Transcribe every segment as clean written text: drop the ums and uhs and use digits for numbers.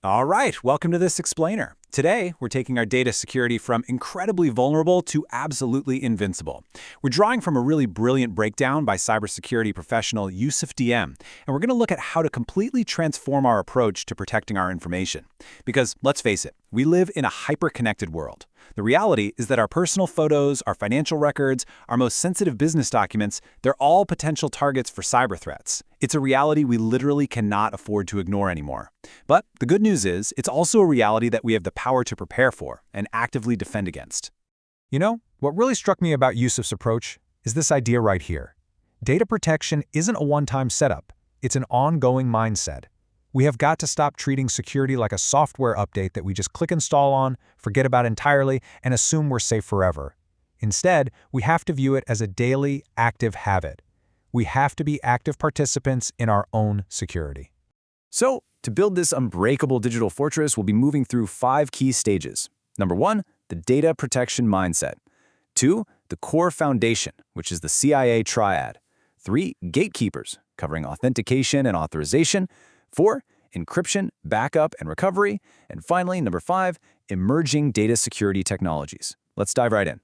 All right, welcome to this explainer. Today, we're taking our data security from incredibly vulnerable to absolutely invincible. We're drawing from a really brilliant breakdown by cybersecurity professional Yusuf DM, and we're going to look at how to completely transform our approach to protecting our information. Because, let's face it, we live in a hyper-connected world. The reality is that our personal photos, our financial records, our most sensitive business documents, they're all potential targets for cyber threats. It's a reality we literally cannot afford to ignore anymore. But the good news is, it's also a reality that we have the power to prepare for and actively defend against. You know, what really struck me about Yusuf's approach is this idea right here. Data protection isn't a one-time setup. It's an ongoing mindset. We have got to stop treating security like a software update that we just click install on, forget about entirely, and assume we're safe forever. Instead, we have to view it as a daily, active habit. We have to be active participants in our own security. So, to build this unbreakable digital fortress, we'll be moving through 5 key stages. Number 1, the data protection mindset. 2, the core foundation, which is the CIA triad. 3, gatekeepers, covering authentication and authorization. 4, encryption, backup, and recovery. And finally, number 5, emerging data security technologies. Let's dive right in.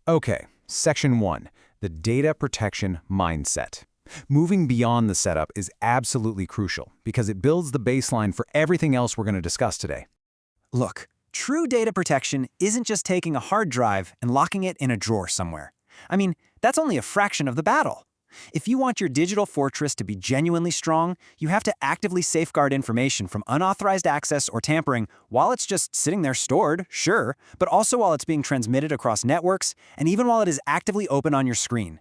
Okay, Section 1, the data protection mindset. Moving beyond the setup is absolutely crucial because it builds the baseline for everything else we're going to discuss today. Look, true data protection isn't just taking a hard drive and locking it in a drawer somewhere. I mean, that's only a fraction of the battle. If you want your digital fortress to be genuinely strong, you have to actively safeguard information from unauthorized access or tampering while it's just sitting there stored, sure, but also while it's being transmitted across networks and even while it is actively open on your screen.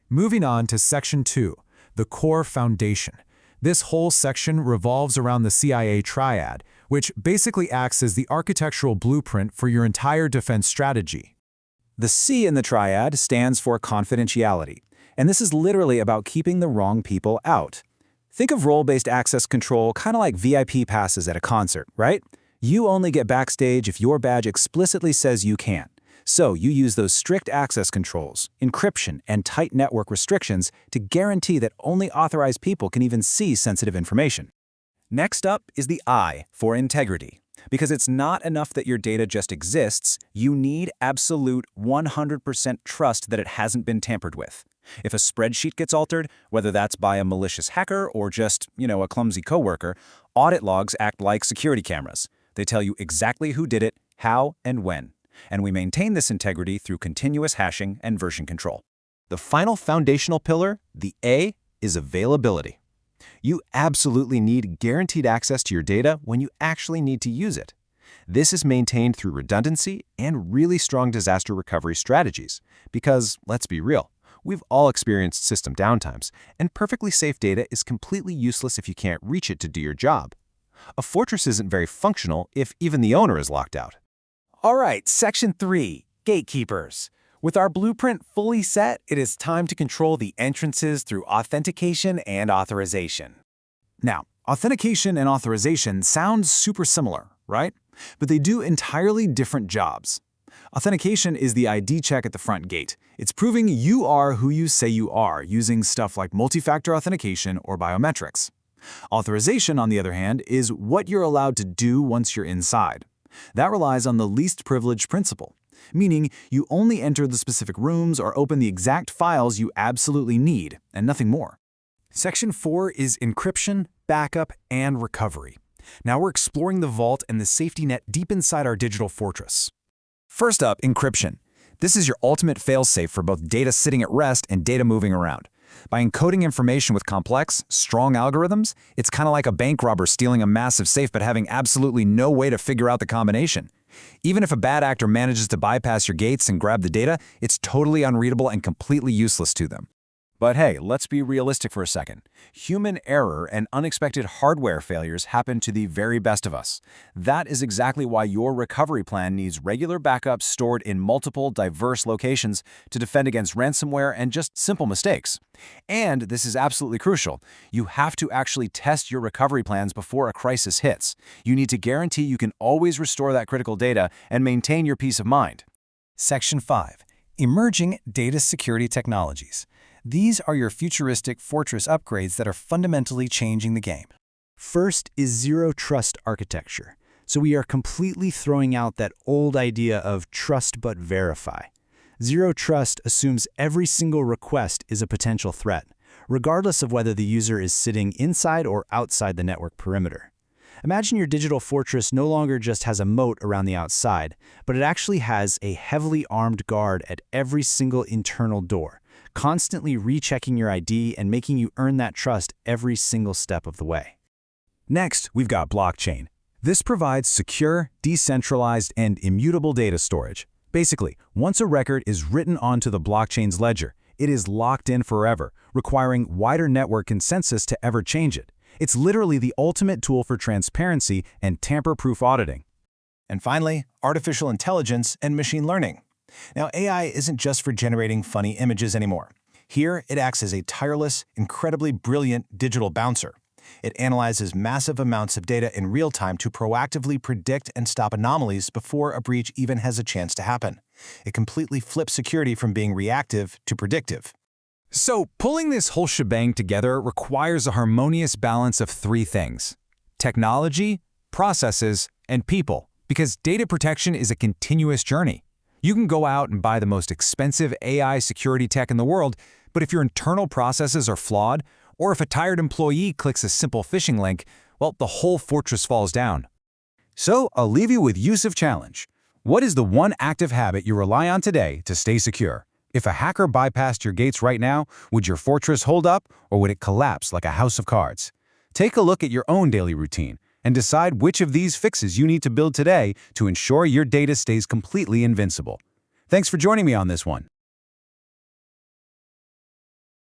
Moving on to Section 2, the core foundation. This whole section revolves around the CIA triad, which basically acts as the architectural blueprint for your entire defense strategy. The C in the triad stands for confidentiality, and this is literally about keeping the wrong people out. Think of role-based access control kind of like VIP passes at a concert, right? You only get backstage if your badge explicitly says you can. So you use those strict access controls, encryption, and tight network restrictions to guarantee that only authorized people can even see sensitive information. Next up is the I for integrity. Because it's not enough that your data just exists, you need absolute 100% trust that it hasn't been tampered with. If a spreadsheet gets altered, whether that's by a malicious hacker or just, a clumsy coworker, audit logs act like security cameras. They tell you exactly who did it, how, and when. And we maintain this integrity through continuous hashing and version control. The final foundational pillar, the A, is availability. You absolutely need guaranteed access to your data when you actually need to use it. This is maintained through redundancy and really strong disaster recovery strategies. Because, let's be real, we've all experienced system downtimes, and perfectly safe data is completely useless if you can't reach it to do your job. A fortress isn't very functional if even the owner is locked out. All right, Section 3, gatekeepers. With our blueprint fully set, it is time to control the entrances through authentication and authorization. Now, authentication and authorization sound super similar, right? But they do entirely different jobs. Authentication is the ID check at the front gate. It's proving you are who you say you are using stuff like multi-factor authentication or biometrics. Authorization, on the other hand, is what you're allowed to do once you're inside. That relies on the least privilege principle, meaning you only enter the specific rooms or open the exact files you absolutely need, and nothing more. Section 4 is encryption, backup, and recovery. Now we're exploring the vault and the safety net deep inside our digital fortress. First up, encryption. This is your ultimate failsafe for both data sitting at rest and data moving around. By encoding information with complex, strong algorithms, it's kind of like a bank robber stealing a massive safe but having absolutely no way to figure out the combination. Even if a bad actor manages to bypass your gates and grab the data, it's totally unreadable and completely useless to them. But hey, let's be realistic for a second. Human error and unexpected hardware failures happen to the very best of us. That is exactly why your recovery plan needs regular backups stored in multiple, diverse locations to defend against ransomware and just simple mistakes. And this is absolutely crucial. You have to actually test your recovery plans before a crisis hits. You need to guarantee you can always restore that critical data and maintain your peace of mind. Section 5, emerging data security technologies. These are your futuristic fortress upgrades that are fundamentally changing the game. First is zero trust architecture. So we are completely throwing out that old idea of trust but verify. Zero trust assumes every single request is a potential threat, regardless of whether the user is sitting inside or outside the network perimeter. Imagine your digital fortress no longer just has a moat around the outside, but it actually has a heavily armed guard at every single internal door, constantly rechecking your ID and making you earn that trust every single step of the way. Next, we've got blockchain. This provides secure, decentralized, and immutable data storage. Basically, once a record is written onto the blockchain's ledger, it is locked in forever, requiring wider network consensus to ever change it. It's literally the ultimate tool for transparency and tamper-proof auditing. And finally, artificial intelligence and machine learning. Now, AI isn't just for generating funny images anymore. Here, it acts as a tireless, incredibly brilliant digital bouncer. It analyzes massive amounts of data in real time to proactively predict and stop anomalies before a breach even has a chance to happen. It completely flips security from being reactive to predictive. So, pulling this whole shebang together requires a harmonious balance of three things: technology, processes, and people, because data protection is a continuous journey. You can go out and buy the most expensive AI security tech in the world, but if your internal processes are flawed, or if a tired employee clicks a simple phishing link, well, the whole fortress falls down. So, I'll leave you with Yusuf Challenge. What is the one active habit you rely on today to stay secure? If a hacker bypassed your gates right now, would your fortress hold up, or would it collapse like a house of cards? Take a look at your own daily routine and decide which of these fixes you need to build today to ensure your data stays completely invincible. Thanks for joining me on this one.